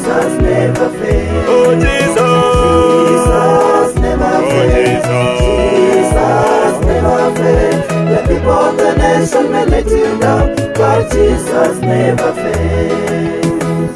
Jesus never fails. Oh Jesus, Jesus never oh fails. Jesus never fails. The people of the nation may let you down, but Jesus never fails.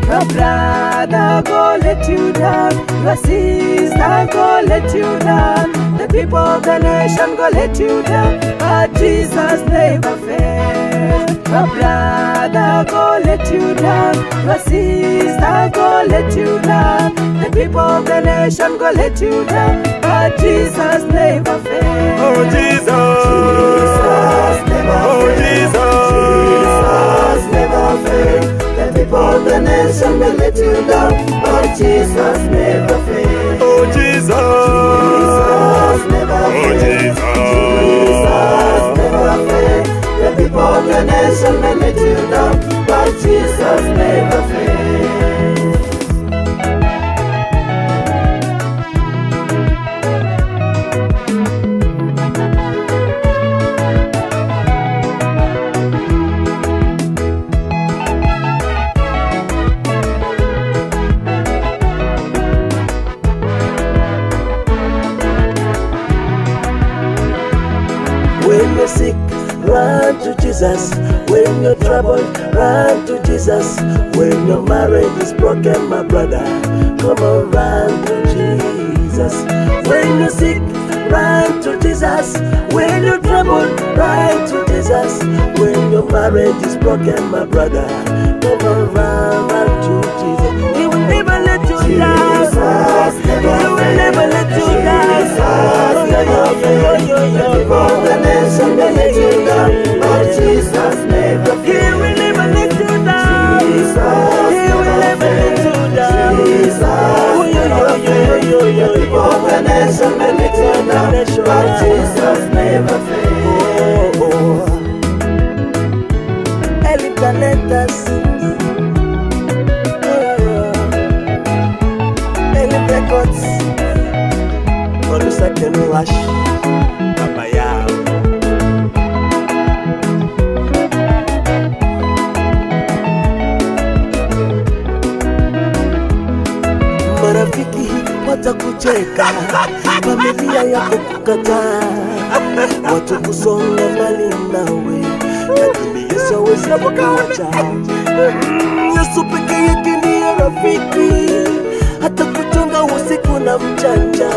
Your brother go let you down, your sister go let you down, the people of the nation go let you down, but Jesus never fails. Your brother go let you down, your sister go let you down, the people of the nation go let you down, but Jesus never fails. oh Jesus, Jesus never oh fails. Jesus, Jesus never fails. The people of the nation may let you down, but Jesus never fails. oh Jesus, Jesus never oh fails. Jesus never fails. The people of the nation may let you down, but Jesus never fails. When you're sick, run to Jesus. When you're troubled, run to Jesus. When your marriage is broken, my brother, come on, run to Jesus. When you're sick, run to Jesus. When you're troubled, run to Jesus. When your marriage is broken, my brother, come on, run to Jesus. He will never let you down. He will never let you down. The nation may let you down, but Jesus never fails. He will never let you down. Jesus, He will never let you down. Jesus, never fails. The people of the nation may let you down, but Jesus never fails. Eli planetas, Eli records, on the second rush. Marafiki watakucheka, familia yako kukataa, watu kusonga mbali nawe, lakini Yesu hawezi kukuacha. Yesu peke yake ndiye rafiki, hata kuchunga usiku na mchana,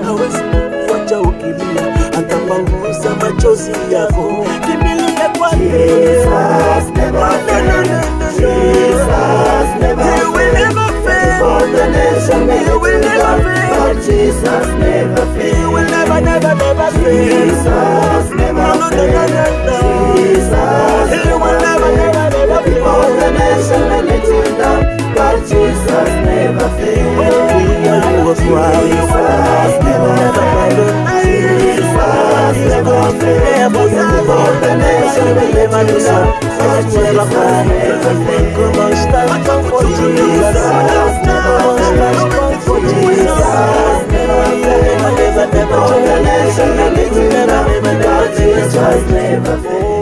hawezi kukuacha ukilia, atapanguza machozi yako. Kimbilia kwake. Jesus never fails. Jesus never fails. He will never fail. For the nation may let you down, but Jesus never fails. He will never fail. Jesus never fails. Jesus, He will never fail. For the nation may let you down, but Jesus never fails. You was right. Jesus never fails. Jesus never fails. For the nation may let you down, but Jesus never fails. Come on, stand up for Jesus. Come on, stand up for Jesus. Never fail. For the nation may let you down, but Jesus never fails.